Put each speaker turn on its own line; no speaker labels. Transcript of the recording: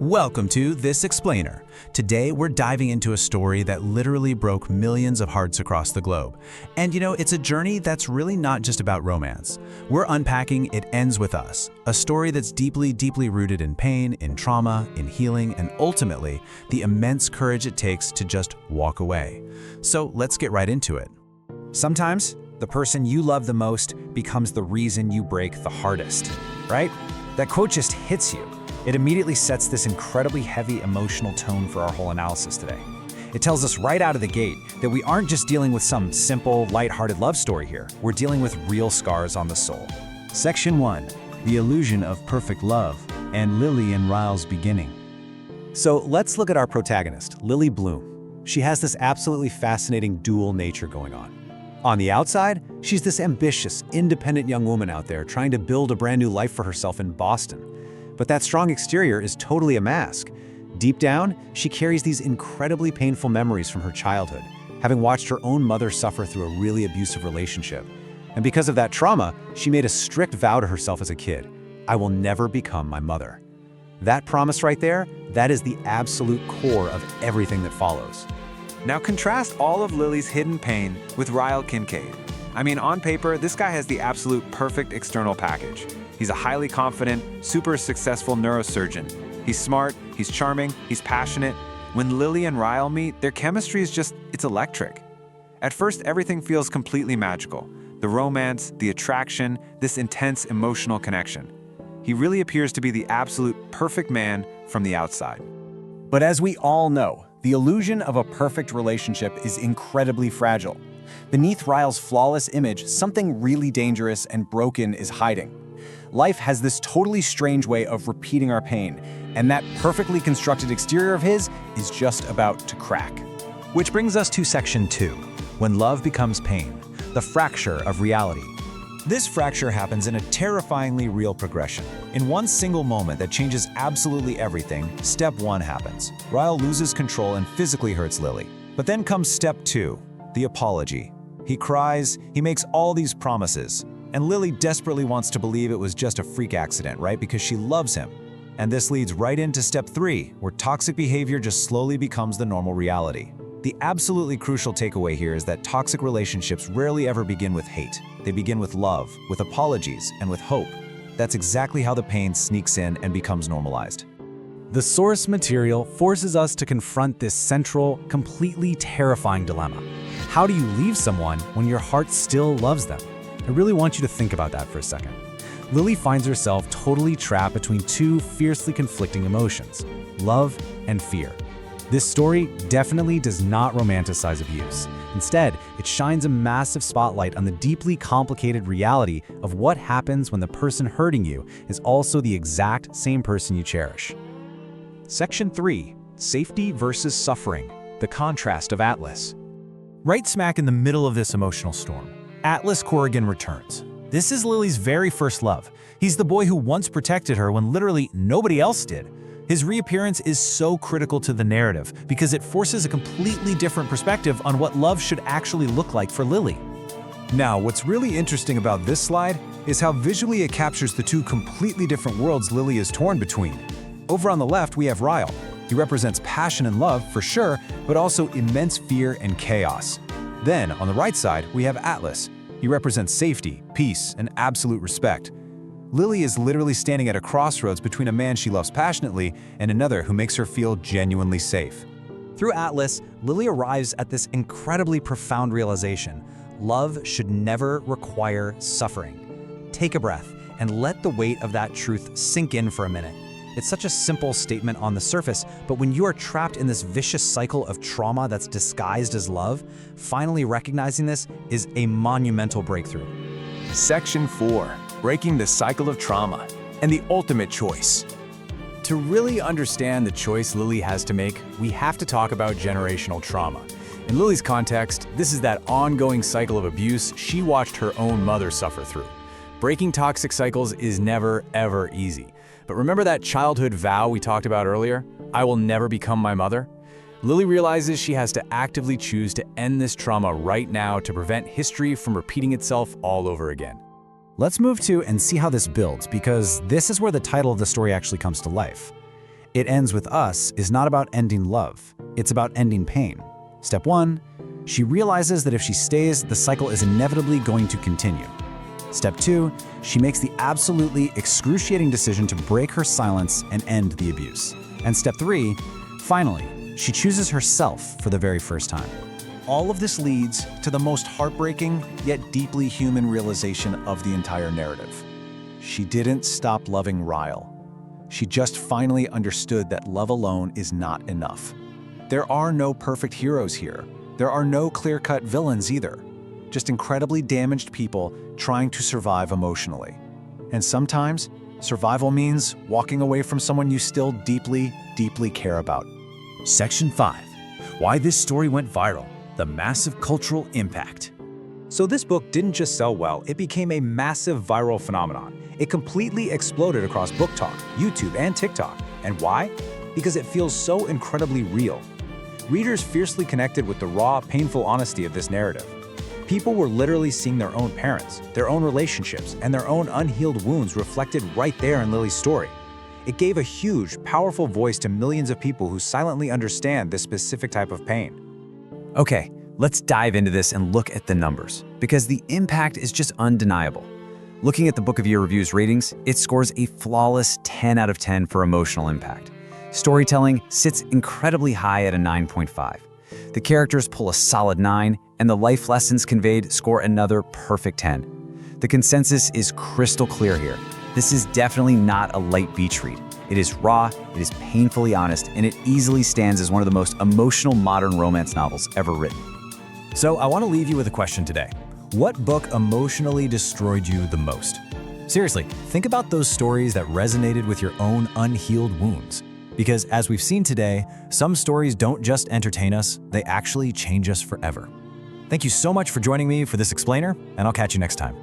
Welcome to This Explainer. Today we're diving into a story that literally broke millions of hearts across the globe. And it's a journey that's really not just about romance. We're unpacking It Ends With Us, a story that's deeply, deeply rooted in pain, in trauma, in healing, and ultimately, the immense courage it takes to just walk away. So let's get right into it.
Sometimes, the person you love the most becomes the reason you break the hardest, right? That quote just hits you. It immediately sets this incredibly heavy emotional tone for our whole analysis today. It tells us right out of the gate that we aren't just dealing with some simple, lighthearted love story here. We're dealing with real scars on the soul.
Section 1. The Illusion of Perfect Love, and Lily and Ryle's Beginning.
So let's look at our protagonist, Lily Bloom. She has this absolutely fascinating dual nature going on. On the outside, she's this ambitious, independent young woman out there trying to build a brand new life for herself in Boston. But that strong exterior is totally a mask. Deep down, she carries these incredibly painful memories from her childhood, having watched her own mother suffer through a really abusive relationship. And because of that trauma, she made a strict vow to herself as a kid: I will never become my mother. That promise right there, that is the absolute core of everything that follows.
Now contrast all of Lily's hidden pain with Ryle Kincaid. I mean, on paper, this guy has the absolute perfect external package. He's a highly confident, super successful neurosurgeon. He's smart, he's charming, he's passionate. When Lily and Ryle meet, their chemistry is it's electric. At first, everything feels completely magical. The romance, the attraction, this intense emotional connection. He really appears to be the absolute perfect man from the outside.
But as we all know, the illusion of a perfect relationship is incredibly fragile. Beneath Ryle's flawless image, something really dangerous and broken is hiding. Life has this totally strange way of repeating our pain, and that perfectly constructed exterior of his is just about to crack.
Which brings us to Section 2, When Love Becomes Pain, the fracture of reality. This fracture happens in a terrifyingly real progression. In one single moment that changes absolutely everything, Step 1 happens. Ryle loses control and physically hurts Lily. But then comes Step 2, the apology. He cries, he makes all these promises. And Lily desperately wants to believe it was just a freak accident, right? Because she loves him. And this leads right into Step 3, where toxic behavior just slowly becomes the normal reality. The absolutely crucial takeaway here is that toxic relationships rarely ever begin with hate. They begin with love, with apologies, and with hope. That's exactly how the pain sneaks in and becomes normalized.
The source material forces us to confront this central, completely terrifying dilemma. How do you leave someone when your heart still loves them? I really want you to think about that for a second. Lily finds herself totally trapped between two fiercely conflicting emotions: love and fear. This story definitely does not romanticize abuse. Instead, it shines a massive spotlight on the deeply complicated reality of what happens when the person hurting you is also the exact same person you cherish.
Section 3, Safety versus Suffering, the contrast of Atlas. Right smack in the middle of this emotional storm, Atlas Corrigan returns. This is Lily's very first love. He's the boy who once protected her when literally nobody else did. His reappearance is so critical to the narrative because it forces a completely different perspective on what love should actually look like for Lily.
Now, what's really interesting about this slide is how visually it captures the two completely different worlds Lily is torn between. Over on the left, we have Ryle. He represents passion and love, for sure, but also immense fear and chaos. Then, on the right side, we have Atlas. He represents safety, peace, and absolute respect. Lily is literally standing at a crossroads between a man she loves passionately and another who makes her feel genuinely safe.
Through Atlas, Lily arrives at this incredibly profound realization: love should never require suffering. Take a breath and let the weight of that truth sink in for a minute. It's such a simple statement on the surface, but when you are trapped in this vicious cycle of trauma that's disguised as love, finally recognizing this is a monumental breakthrough.
Section 4. Breaking the Cycle of Trauma, and the Ultimate Choice. To really understand the choice Lily has to make, we have to talk about generational trauma. In Lily's context, this is that ongoing cycle of abuse she watched her own mother suffer through. Breaking toxic cycles is never, ever easy. But remember that childhood vow we talked about earlier? I will never become my mother? Lily realizes she has to actively choose to end this trauma right now to prevent history from repeating itself all over again.
Let's move to and see how this builds, because this is where the title of the story actually comes to life. It Ends With Us is not about ending love. It's about ending pain. Step 1, she realizes that if she stays, the cycle is inevitably going to continue. Step 2, she makes the absolutely excruciating decision to break her silence and end the abuse. And step 3, finally, she chooses herself for the very first time.
All of this leads to the most heartbreaking yet deeply human realization of the entire narrative. She didn't stop loving Ryle. She just finally understood that love alone is not enough. There are no perfect heroes here. There are no clear-cut villains either. Just incredibly damaged people trying to survive emotionally. And sometimes, survival means walking away from someone you still deeply, deeply care about.
Section 5. Why this story went viral. The massive cultural impact.
So this book didn't just sell well, it became a massive viral phenomenon. It completely exploded across Book Talk, YouTube, and TikTok. And why? Because it feels so incredibly real. Readers fiercely connected with the raw, painful honesty of this narrative. People were literally seeing their own parents, their own relationships, and their own unhealed wounds reflected right there in Lily's story. It gave a huge, powerful voice to millions of people who silently understand this specific type of pain.
Okay, let's dive into this and look at the numbers, because the impact is just undeniable. Looking at the Bookiva Reviews ratings, it scores a flawless 10 out of 10 for emotional impact. Storytelling sits incredibly high at a 9.5. The characters pull a solid 9, and the life lessons conveyed score another perfect 10. The consensus is crystal clear here. This is definitely not a light beach read. It is raw, it is painfully honest, and it easily stands as one of the most emotional modern romance novels ever written.
So I want to leave you with a question today. What book emotionally destroyed you the most? Seriously, think about those stories that resonated with your own unhealed wounds. Because as we've seen today, some stories don't just entertain us, they actually change us forever. Thank you so much for joining me for this explainer, and I'll catch you next time.